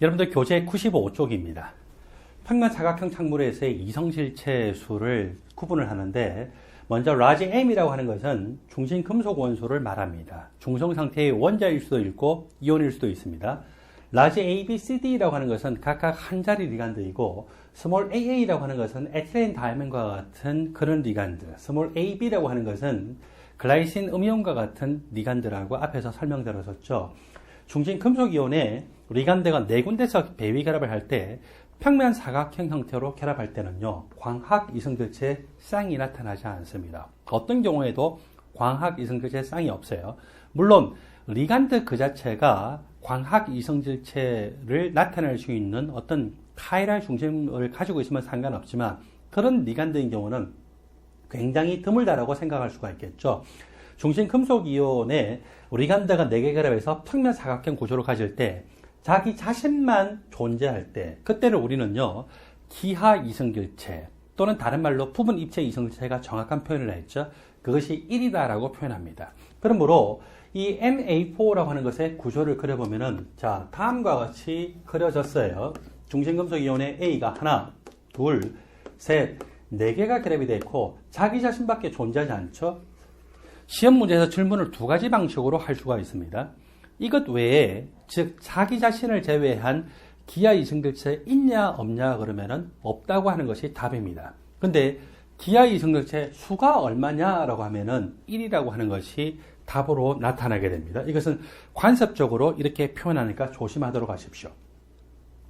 여러분들 교재 95쪽입니다. 평면 사각형 창문에서의 이성질체 수를 구분을 하는데 먼저 라지 M이라고 하는 것은 중심 금속 원소를 말합니다. 중성 상태의 원자일 수도 있고 이온일 수도 있습니다. 라지 A, B, C, D라고 하는 것은 각각 한 자리 리간드이고 스몰 AA라고 하는 것은 에틸렌 다이아몬과 같은 그런 리간드, 스몰 AB라고 하는 것은 글라이신 음이온과 같은 리간드라고 앞에서 설명드렸었죠. 중심 금속 이온의 리간드가 네 군데서 배위 결합을 할 때 평면 사각형 형태로 결합할 때는요, 광학 이성질체 쌍이 나타나지 않습니다. 어떤 경우에도 광학 이성질체 쌍이 없어요. 물론 리간드 그 자체가 광학 이성질체를 나타낼 수 있는 어떤 카이랄 중심을 가지고 있으면 상관없지만 그런 리간드인 경우는 굉장히 드물다라고 생각할 수가 있겠죠. 중심 금속 이온의 리간드가 4개 결합해서 평면 사각형 구조를 가질 때 자기 자신만 존재할 때 그때를 우리는요 기하 이성질체 또는 다른 말로 부분 입체 이성질체가 정확한 표현을 했죠. 그것이 1이다라고 표현합니다. 그러므로 이 MA4라고 하는 것의 구조를 그려보면은 자 다음과 같이 그려졌어요. 중심 금속 이온의 A가 하나, 둘, 셋, 4개가 결합이 되어 있고 자기 자신밖에 존재하지 않죠. 시험 문제에서 질문을 2가지 방식으로 할 수가 있습니다. 이것 외에 즉 자기 자신을 제외한 기하 이성질체 있냐 없냐 그러면은 없다고 하는 것이 답입니다. 근데 기하 이성질체 수가 얼마냐라고 하면은 1이라고 하는 것이 답으로 나타나게 됩니다. 이것은 관습적으로 이렇게 표현하니까 조심하도록 하십시오.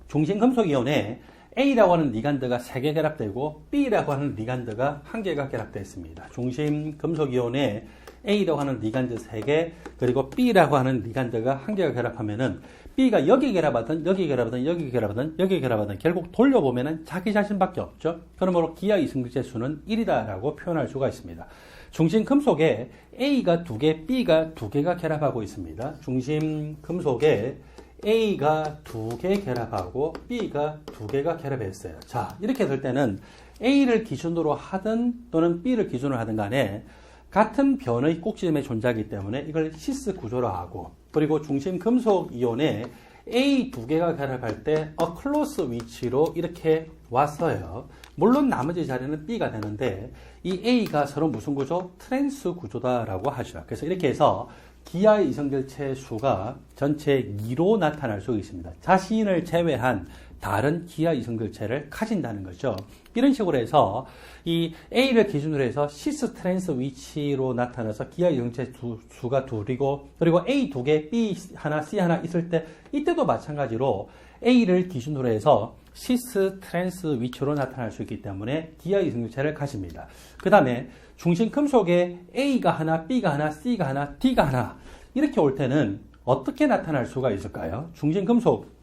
중심 금속 이온에 A라고 하는 리간드가 3개 결합되고 B라고 하는 리간드가 1개가 결합되어 있습니다. 중심 금속 이온에 A라고 하는 리간드 3개 그리고 B라고 하는 리간드가 1개가 결합하면은 B가 여기 결합하든 여기 결합하든 여기 결합하든 여기 결합하든 결국 돌려보면은 자기 자신밖에 없죠. 그러므로 기하 이성질체 수는 1이다라고 표현할 수가 있습니다. 중심 금속에 A가 2개, B가 2개가 결합하고 있습니다. 중심 금속에 A가 2개 결합하고 B가 2개가 결합했어요. 자, 이렇게 될 때는 A를 기준으로 하든 또는 B를 기준으로 하든 간에 같은 변의 꼭지점에 존재하기 때문에 이걸 시스 구조로 하고 그리고 중심 금속 이온에 A 2개가 결합할 때 close 위치로 이렇게 왔어요. 물론 나머지 자리는 B가 되는데 이 A가 서로 무슨 구조? 트랜스 구조다라고 하죠. 그래서 이렇게 해서 기하 이성질체 수가 전체 2로 나타날 수 있습니다. 자신을 제외한 다른 기하 이성질체를 가진다는 거죠. 이런 식으로 해서 이 A를 기준으로 해서 시스 트랜스 위치로 나타나서 기하 이성질체 수가 2이고 그리고 A 2개, B 하나, C 하나 있을 때 이때도 마찬가지로 A를 기준으로 해서 시스 트랜스 위치로 나타날 수 있기 때문에 기하 이성질체를 가집니다. 그 다음에 중심 금속에 A가 하나, B가 하나, C가 하나, D가 하나 이렇게 올 때는 어떻게 나타날 수가 있을까요? 중심 금속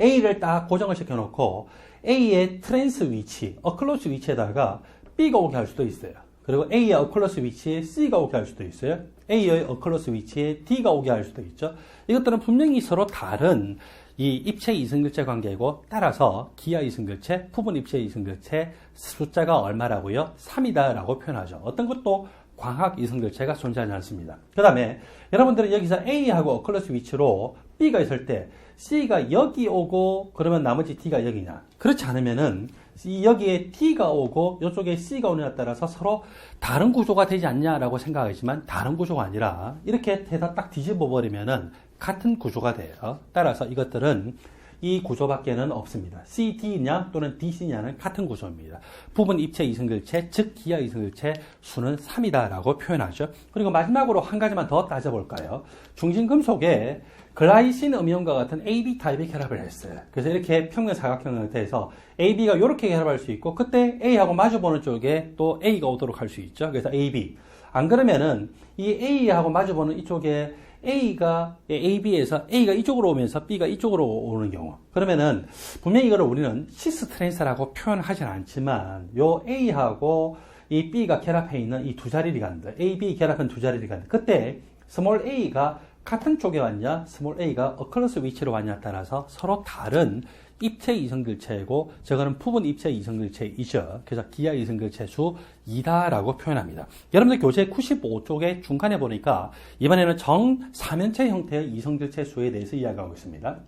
A를 딱 고정을 시켜놓고 A의 트랜스 위치, 어클로스 위치에다가 B가 오게 할 수도 있어요. 그리고 A의 어클로스 위치에 C가 오게 할 수도 있어요. A의 어클로스 위치에 D가 오게 할 수도 있죠. 이것들은 분명히 서로 다른 이 입체 이성질체 관계이고 따라서 기하 이성질체, 부분 입체 이성질체 숫자가 얼마라고요? 3이다라고 표현하죠. 어떤 것도 광학 이성질체가 존재하지 않습니다. 그 다음에 여러분들은 여기서 A하고 어클로스 위치로 B가 있을 때 C가 여기 오고 그러면 나머지 D가 여기냐? 그렇지 않으면은 여기에 D가 오고 이쪽에 C가 오느냐에 따라서 서로 다른 구조가 되지 않냐라고 생각하지만 다른 구조가 아니라 이렇게 대다 딱 뒤집어 버리면은 같은 구조가 돼요. 따라서 이것들은 이 구조밖에는 없습니다. CD냐 또는 DC냐는 같은 구조입니다. 부분 입체 이성질체, 즉 기하 이성질체 수는 3이다라고 표현하죠. 그리고 마지막으로 한 가지만 더 따져볼까요? 중심 금속에 글라이신 음이온과 같은 AB 타입의 결합을 했어요. 그래서 이렇게 평면 사각형 형태에서 AB가 이렇게 결합할 수 있고 그때 A하고 마주보는 쪽에 또 A가 오도록 할 수 있죠. 그래서 AB. 안 그러면은 이 A하고 마주보는 이쪽에 A가 AB에서 A가 이쪽으로 오면서 B가 이쪽으로 오는 경우 그러면은 분명히 이거를 우리는 시스 트랜스라고 표현하진 않지만 요 A하고 이 B가 결합해 있는 이 두 자리 리간드 AB 결합한 두 자리 리간드 그때 스몰 A가 같은 쪽에 왔냐 스몰 A가 어클로스 위치로 왔냐에 따라서 서로 다른 입체 이성질체이고 저거는 부분 입체 이성질체이죠. 그래서 기하 이성질체 수 2다라고 표현합니다. 여러분들 교재 95쪽에 중간에 보니까 이번에는 정 3면체 형태의 이성질체 수에 대해서 이야기하고 있습니다.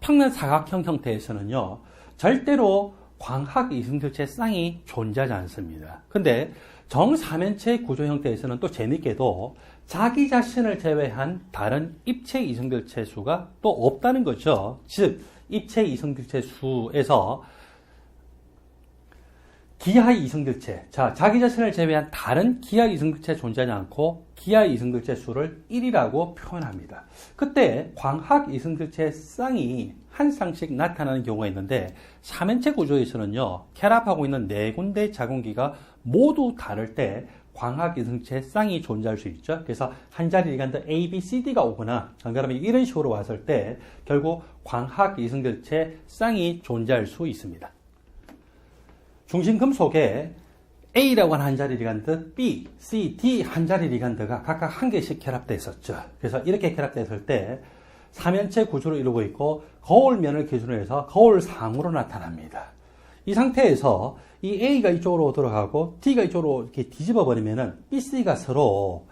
평면 사각형 형태에서는요, 절대로 광학 이성질체 쌍이 존재하지 않습니다. 근데 정사면체 구조 형태에서는 또 재밌게도 자기 자신을 제외한 다른 입체 이성질체 수가 또 없다는 거죠. 즉, 입체 이성질체 수에서 기하 이성질체, 자, 자기 자신을 제외한 다른 기하 이성질체 존재하지 않고 기하 이성질체 수를 1이라고 표현합니다. 그때 광학 이성질체 쌍이 한 쌍씩 나타나는 경우가 있는데, 사면체 구조에서는요, 결합하고 있는 네 군데 자궁기가 모두 다를 때 광학 이성질체 쌍이 존재할 수 있죠. 그래서 한 자리 리간드 A, B, C, D가 오거나, 그러면 이런 식으로 왔을 때 결국 광학 이성질체 쌍이 존재할 수 있습니다. 중심금속에 A라고 하는 한 자리 리간드, B, C, D 한 자리 리간드가 각각 한 개씩 결합되어 있었죠. 그래서 이렇게 결합됐을 때 사면체 구조를 이루고 있고 거울면을 기준으로 해서 거울상으로 나타납니다. 이 상태에서 이 A가 이쪽으로 들어가고 D가 이쪽으로 이렇게 뒤집어 버리면은 B, C가 서로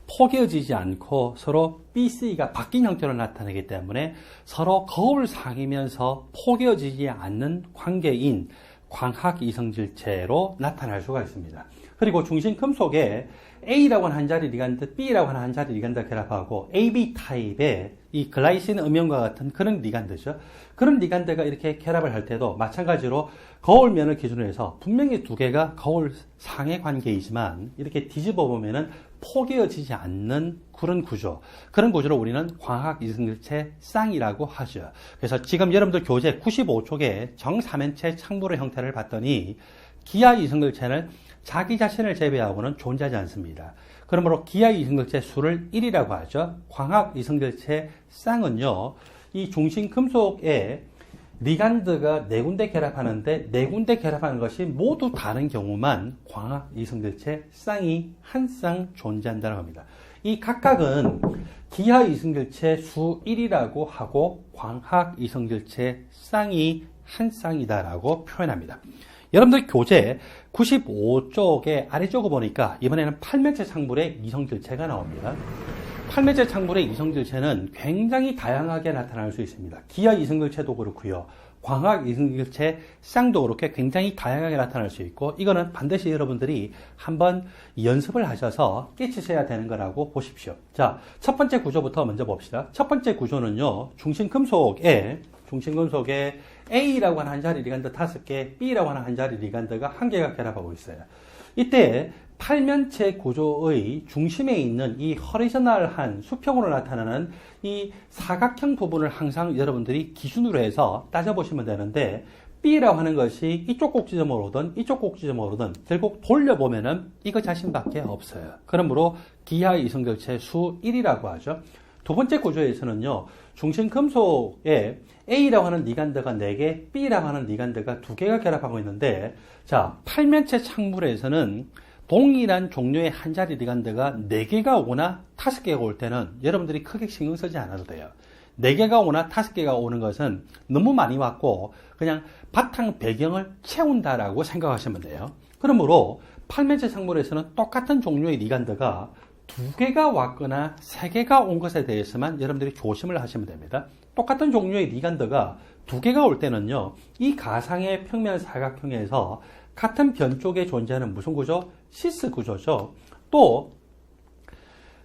포개어지지 않고 서로 B, C가 바뀐 형태로 나타나기 때문에 서로 거울상이면서 포개어지지 않는 관계인 광학 이성질체로 나타날 수가 있습니다. 그리고 중심 금속에 A라고 하는 한 자리 리간드, B라고 하는 한 자리 리간드가 결합하고 AB 타입의 이 글라이신 음영과 같은 그런 리간드죠. 그런 리간드가 이렇게 결합을 할 때도 마찬가지로 거울면을 기준으로 해서 분명히 두 개가 거울 상의 관계이지만 이렇게 뒤집어 보면은 포개어지지 않는 그런 구조. 그런 구조를 우리는 광학 이성질체 쌍이라고 하죠. 그래서 지금 여러분들 교재 95쪽에 정사면체 창부의 형태를 봤더니 기하 이성질체는 자기 자신을 제외하고는 존재하지 않습니다. 그러므로 기하 이성질체 수를 1이라고 하죠. 광학 이성질체 쌍은요, 이 중심 금속에 리간드가 네 군데 결합하는데 네 군데 결합하는 것이 모두 다른 경우만 광학 이성질체 쌍이 한 쌍 존재한다는 겁니다. 이 각각은 기하 이성질체 수 1이라고 하고 광학 이성질체 쌍이 한 쌍이다라고 표현합니다. 여러분들 교재 95쪽에 아래쪽을 보니까 이번에는 팔면체 창물의 이성질체가 나옵니다. 팔면체 창물의 이성질체는 굉장히 다양하게 나타날 수 있습니다. 기하 이성질체도 그렇고요. 광학 이성질체 쌍도 그렇게 굉장히 다양하게 나타날 수 있고, 이거는 반드시 여러분들이 한번 연습을 하셔서 깨치셔야 되는 거라고 보십시오. 자, 첫 번째 구조부터 먼저 봅시다. 첫 번째 구조는요, 중심금속에 A라고 하는 한 자리 리간드 5개, B라고 하는 한 자리 리간드가 1개가 결합하고 있어요. 이때 팔면체 구조의 중심에 있는 이 허리저널한 수평으로 나타나는 이 사각형 부분을 항상 여러분들이 기준으로 해서 따져보시면 되는데, B라고 하는 것이 이쪽 꼭지점으로 오든 이쪽 꼭지점으로 오든 결국 돌려보면은 이거 자신밖에 없어요. 그러므로 기하 이성질체 수 1이라고 하죠. 두 번째 구조에서는요, 중심 금속에 A라고 하는 리간드가 4개, B라고 하는 리간드가 2개가 결합하고 있는데, 자, 팔면체 창물에서는 동일한 종류의 한 자리 리간드가 4개가 오거나 5개가 올 때는 여러분들이 크게 신경 쓰지 않아도 돼요. 4개가 오나 5개가 오는 것은 너무 많이 왔고 그냥 바탕 배경을 채운다라고 생각하시면 돼요. 그러므로 팔면체 창물에서는 똑같은 종류의 리간드가 2개가 왔거나 3개가 온 것에 대해서만 여러분들이 조심을 하시면 됩니다. 똑같은 종류의 리간드가 2개가 올 때는요, 이 가상의 평면 사각형에서 같은 변 쪽에 존재하는 무슨 구조? 시스 구조죠. 또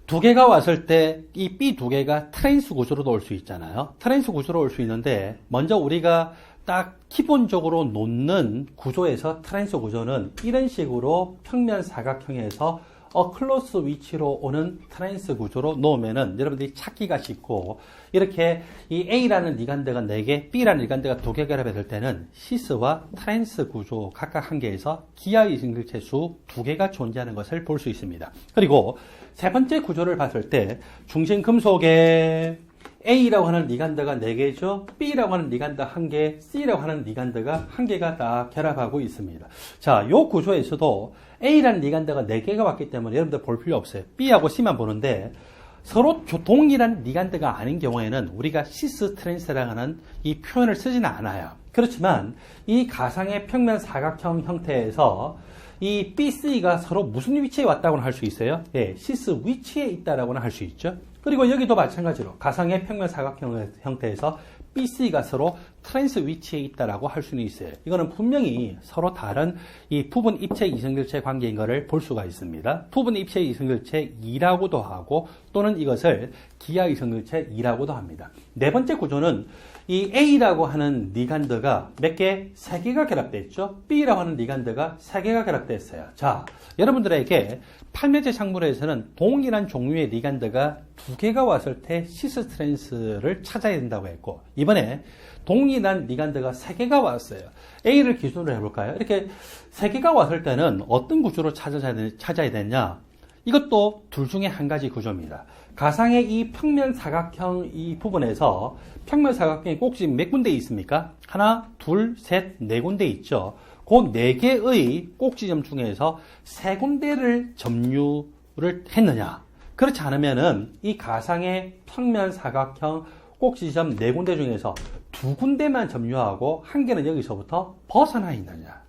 2개가 왔을 때 이 B 2개가 트랜스 구조로도 올 수 있잖아요. 트랜스 구조로 올 수 있는데, 먼저 우리가 딱 기본적으로 놓는 구조에서 트랜스 구조는 이런 식으로 평면 사각형에서 클로스 위치로 오는 트랜스 구조로 놓으면은 여러분들이 찾기가 쉽고, 이렇게 이 A라는 리간드가 4개, B라는 리간드가 2개 결합될 때는 시스와 트랜스 구조 각각 한 개에서 기하 이성질체 수 2개가 존재하는 것을 볼 수 있습니다. 그리고 세 번째 구조를 봤을 때 중심 금속에 A라고 하는 리간드가 4개죠. B라고 하는 리간드 1개, C라고 하는 리간드가 1개가 다 결합하고 있습니다. 자, 요 구조에서도 A라는 리간드가 4개가 왔기 때문에 여러분들 볼 필요 없어요. B하고 C만 보는데, 서로 동일한 리간드가 아닌 경우에는 우리가 시스 트랜스라고 하는 이 표현을 쓰지는 않아요. 그렇지만 이 가상의 평면 사각형 형태에서 이 B, C가 서로 무슨 위치에 왔다고는 할 수 있어요? 예, 시스 위치에 있다라고는 할 수 있죠. 그리고 여기도 마찬가지로 가상의 평면 사각형 형태에서 B, C가 서로 트랜스 위치에 있다라고 할 수는 있어요. 이거는 분명히 서로 다른 이 부분 입체 이성결체 관계인 것을 볼 수가 있습니다. 부분 입체 이성결체 2라고도 하고 또는 이것을 기하 이성결체 2라고도 합니다. 네 번째 구조는 이 A라고 하는 리간드가 몇 개? 3개가 결합되어 있죠. B라고 하는 리간드가 3개가 결합되어 있어요. 자, 여러분들에게 8매체 작물에서는 동일한 종류의 리간드가 2개가 왔을 때 시스트랜스를 찾아야 된다고 했고, 이번에 동일한 리간드가 3개가 왔어요. A를 기준으로 해볼까요? 이렇게 3개가 왔을 때는 어떤 구조로 찾아야 되냐? 이것도 둘 중에 한 가지 구조입니다. 가상의 이 평면 사각형 이 부분에서 평면 사각형이 꼭지점 몇 군데 있습니까? 하나, 둘, 셋, 네 군데 있죠. 그 4개의 꼭지점 중에서 3군데를 점유를 했느냐? 그렇지 않으면은 이 가상의 평면 사각형 꼭지점 4군데 중에서 2군데만 점유하고 1개는 여기서부터 벗어나 있느냐?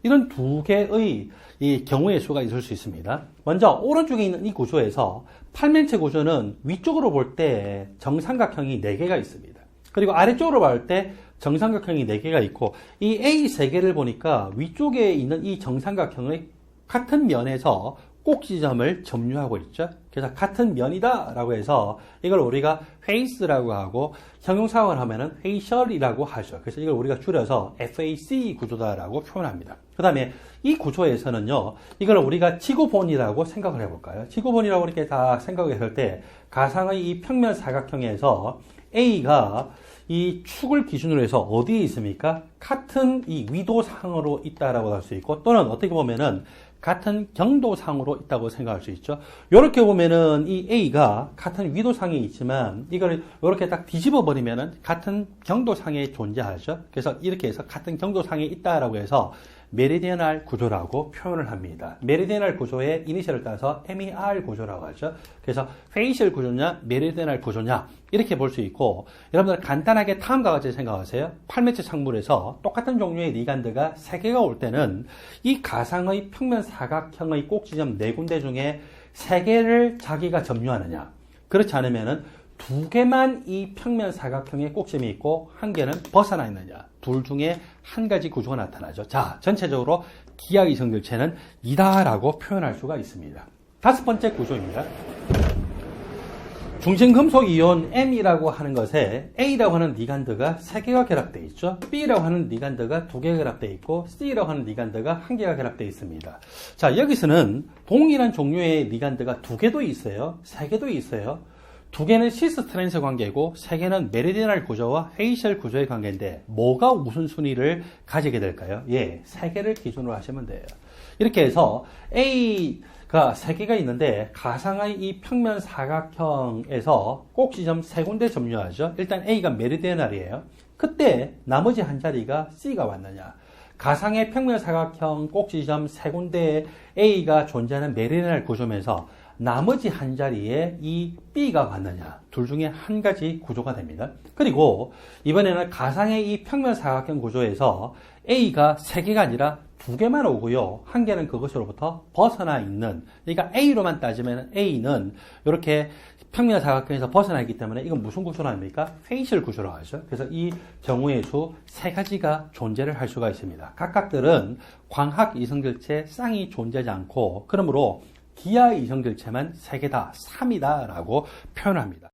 이런 2개의 이 경우의 수가 있을 수 있습니다. 먼저 오른쪽에 있는 이 구조에서 8면체 구조는 위쪽으로 볼 때 정삼각형이 4개가 있습니다. 그리고 아래쪽으로 볼 때 정삼각형이 4개가 있고, 이 A 3개를 보니까 위쪽에 있는 이 정삼각형의 같은 면에서 꼭지점을 점유하고 있죠. 그래서 같은 면이다 라고 해서 이걸 우리가 face라고 하고 형용사를 하면은 facial이라고 하죠. 그래서 이걸 우리가 줄여서 FAC 구조다라고 표현합니다. 그 다음에 이 구조에서는요, 이걸 우리가 지구본이라고 생각을 해볼까요? 지구본이라고 이렇게 다 생각했을 때 가상의 이 평면 사각형에서 A가 이 축을 기준으로 해서 어디에 있습니까? 같은 이 위도상으로 있다라고 할 수 있고, 또는 어떻게 보면은 같은 경도상으로 있다고 생각할 수 있죠. 이렇게 보면은 이 A가 같은 위도상에 있지만 이걸 이렇게 딱 뒤집어 버리면은 같은 경도상에 존재하죠. 그래서 이렇게 해서 같은 경도상에 있다라고 해서 메리디어널 구조라고 표현을 합니다. 메리디어널 구조의 이니셜을 따서 MER 구조라고 하죠. 그래서 페이셜 구조냐, 메리디어널 구조냐 이렇게 볼 수 있고, 여러분들 간단하게 다음과 같이 생각하세요. 8매체 작물에서 똑같은 종류의 리간드가 3개가 올 때는 이 가상의 평면 사각형의 꼭지점 4군데 중에 3개를 자기가 점유하느냐, 그렇지 않으면은 2개만 이 평면 사각형의 꼭지점이 있고 1개는 벗어나 있느냐, 둘 중에 한 가지 구조가 나타나죠. 자, 전체적으로 기하 이성결체는 이다라고 표현할 수가 있습니다. 5번째 구조입니다. 중性금속 이온 M이라고 하는 것에 A라고 하는 리간드가 3개가 결합되어 있죠. B라고 하는 리간드가 2개가 결합되어 있고, C라고 하는 리간드가 1개가 결합되어 있습니다. 자, 여기서는 동일한 종류의 리간드가 2개도 있어요. 3개도 있어요. 2개는 시스트랜스 관계고 3개는 메리디어널 구조와 페이셜 구조의 관계인데 뭐가 우선순위를 가지게 될까요? 예, 3개를 기준으로 하시면 돼요. 이렇게 해서 A가 3개가 있는데 가상의 이 평면 사각형에서 꼭지점 3군데 점유하죠. 일단 A가 메리디어널이에요. 그때 나머지 한 자리가 C가 왔느냐? 가상의 평면 사각형 꼭지점 3군데에 A가 존재하는 메리디어널 구조면서 나머지 한 자리에 이 B가 왔느냐, 둘 중에 한 가지 구조가 됩니다. 그리고 이번에는 가상의 이 평면 사각형 구조에서 A가 3개가 아니라 2개만 오고요, 1개는 그것으로부터 벗어나 있는, 그러니까 A로만 따지면 A는 이렇게 평면 사각형에서 벗어나 있기 때문에 이건 무슨 구조로 합니까? 페이셜 구조로 하죠. 그래서 이 경우의 수 3가지가 존재를 할 수가 있습니다. 각각들은 광학 이성결체 쌍이 존재하지 않고, 그러므로 기하 이성결체만 3개다, 3이다 라고 표현합니다.